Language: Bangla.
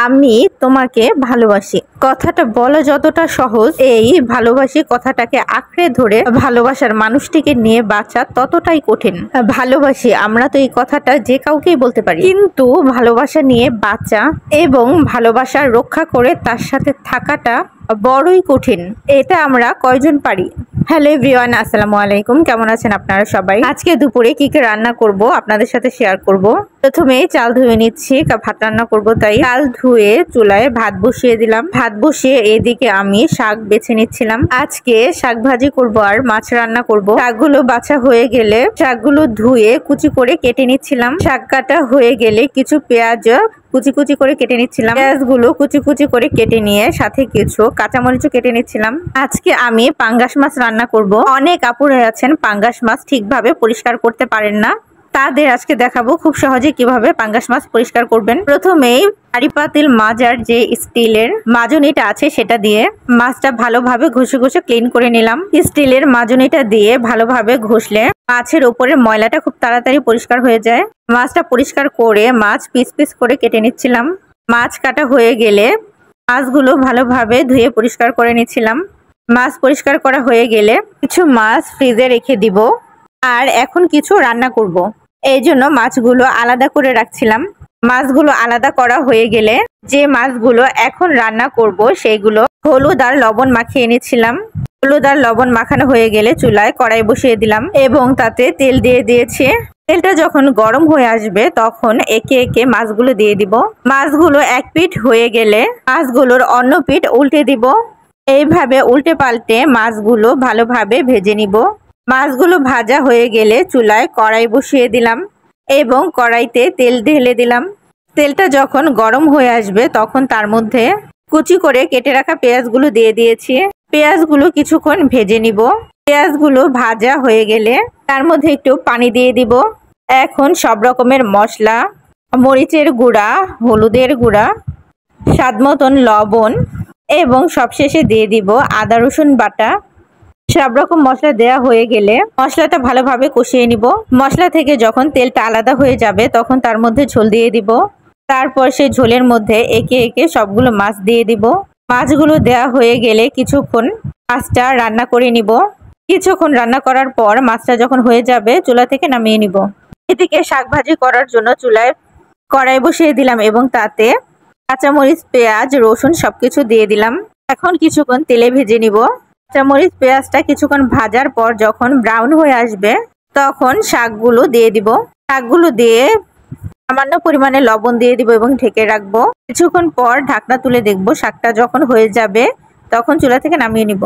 আমি তোমাকে ভালোবাসি কথাটা বলা যতটা সহজ, এই ভালোবাসি কথাটাকে আঁকড়ে ধরে ভালোবাসার মানুষটিকে নিয়ে বাঁচা ততটাই কঠিন। ভালোবাসি আমরা তো এই কথাটা যে কাউকেই বলতে পারি, কিন্তু ভালোবাসা নিয়ে বাঁচা এবং ভালোবাসা রক্ষা করে তার সাথে থাকাটা বড়ই কঠিন। এটা আমরা কয়জন পারি? হ্যালো এভরিওয়ান, আসসালামু আলাইকুম। কেমন আছেন আপনারা সবাই? আজকে দুপুরে কি কি রান্না করব আপনাদের সাথে শেয়ার করব। প্রথমে চাল ধুয়ে নিচ্ছি, ভাত রান্না করব, তাই চাল ধুয়ে চুলায় ভাত বসিয়ে দিলাম। ভাত বসিয়ে এদিকে আমি শাক বেছে নিচ্ছিলাম। আজকে শাক ভাজি করব আর মাছ রান্না করব। শাকগুলো বাছা হয়ে গেলে শাকগুলো ধুয়ে কুচি করে কেটে নিচ্ছিলাম। শাক কাটা হয়ে গেলে কিছু পেঁয়াজ কুচি কুচি করে কেটে নিচ্ছিলাম। পেঁয়াজগুলো কুচি কুচি করে কেটে নিয়ে সাথে কিছু কাঁচামরিচও কেটে নিচ্ছিলাম। আজকে আমি পাঙ্গাস মাছ রান্না করব। অনেক আপুরা আছেন পাঙ্গাস মাছ ঠিকভাবে পরিষ্কার করতে পারেন না, তাদের আজকে দেখাবো খুব সহজে কিভাবে পাঙ্গাস মাছ পরিষ্কার করবেন। প্রথমেই হাঁড়ি পাতিল মাজার যে স্টিলের মাজনিটা আছে সেটা দিয়ে মাছটা ভালোভাবে ঘষে ঘষে ক্লিন করে নিলাম। স্টিলের মাজনিটা দিয়ে ভালোভাবে ঘষলে মাছের উপরের ময়লাটা খুব তাড়াতাড়ি পরিষ্কার হয়ে যায়। মাছটা পরিষ্কার করে মাছ পিস পিস করে কেটে নিচ্ছিলাম। মাছ কাটা হয়ে গেলে মাছগুলো ভালোভাবে ধুয়ে পরিষ্কার করে নিচ্ছিলাম। মাছ পরিষ্কার করা হয়ে গেলে কিছু মাছ ফ্রিজে রেখে দিব, আর এখন কিছু রান্না করব। এই জন্য মাছগুলো আলাদা করে রাখছিলাম। মাছগুলো আলাদা করা হয়ে গেলে যে মাছগুলো এখন রান্না করব সেইগুলো হলুদ আর লবণ মাখিয়ে নিচ্ছিলাম। হলুদ আর লবণ মাখানো হয়ে গেলে চুলায় কড়াই বসিয়ে দিলাম এবং তাতে তেল দিয়ে দিয়েছি। তেলটা যখন গরম হয়ে আসবে তখন একে একে মাছগুলো দিয়ে দিব। মাছগুলো এক পিঠ হয়ে গেলে মাছগুলোর অন্য পিঠ উল্টে দিব। এইভাবে উল্টে পাল্টে মাছগুলো ভালোভাবে ভেজে নিব। মাছগুলো ভাজা হয়ে গেলে চুলায় কড়াই বসিয়ে দিলাম এবং কড়াইতে তেল ঢেলে দিলাম। তেলটা যখন গরম হয়ে আসবে তখন তার মধ্যে কুচি করে কেটে রাখা পেঁয়াজগুলো দিয়ে দিয়েছি। পেঁয়াজগুলো কিছুক্ষণ ভেজে নিব। পেঁয়াজগুলো ভাজা হয়ে গেলে তার মধ্যে একটু পানি দিয়ে দিব। এখন সব রকমের মশলা, মরিচের গুঁড়া, হলুদের গুঁড়া, স্বাদ মতন লবণ এবং সবশেষে দিয়ে দিব আদা রসুন বাটা। সব রকম মশলা দেওয়া হয়ে গেলে মশলাটা ভালোভাবে কষিয়ে নিব। মশলা থেকে যখন তেলটা আলাদা হয়ে যাবে তখন তার মধ্যে ঝোল দিয়ে দিব। তারপর সেই ঝোলের মধ্যে একে একে সবগুলো মাছ দিয়ে দিব। মাছগুলো দেওয়া হয়ে গেলে কিছুক্ষণ মাছটা রান্না করে নিব। কিছুক্ষণ রান্না করার পর মাছটা যখন হয়ে যাবে চুলা থেকে নামিয়ে নিব। এদিকে শাক ভাজি করার জন্য চুলায় কড়াই বসিয়ে দিলাম এবং তাতে কাঁচামরিচ, পেঁয়াজ, রসুন সবকিছু দিয়ে দিলাম। এখন কিছুক্ষণ তেলে ভেজে নিব। কাঁচামরিচ পেঁয়াজটা কিছুক্ষণ ভাজার পর যখন ব্রাউন হয়ে আসবে তখন শাকগুলো দিয়ে দিব। শাকগুলো দিয়ে সামান্য পরিমাণে লবণ দিয়ে দিব এবং ঢেকে রাখবো। কিছুক্ষণ পর ঢাকনা তুলে দেখবো শাকটা যখন হয়ে যাবে তখন চুলা থেকে নামিয়ে নিব।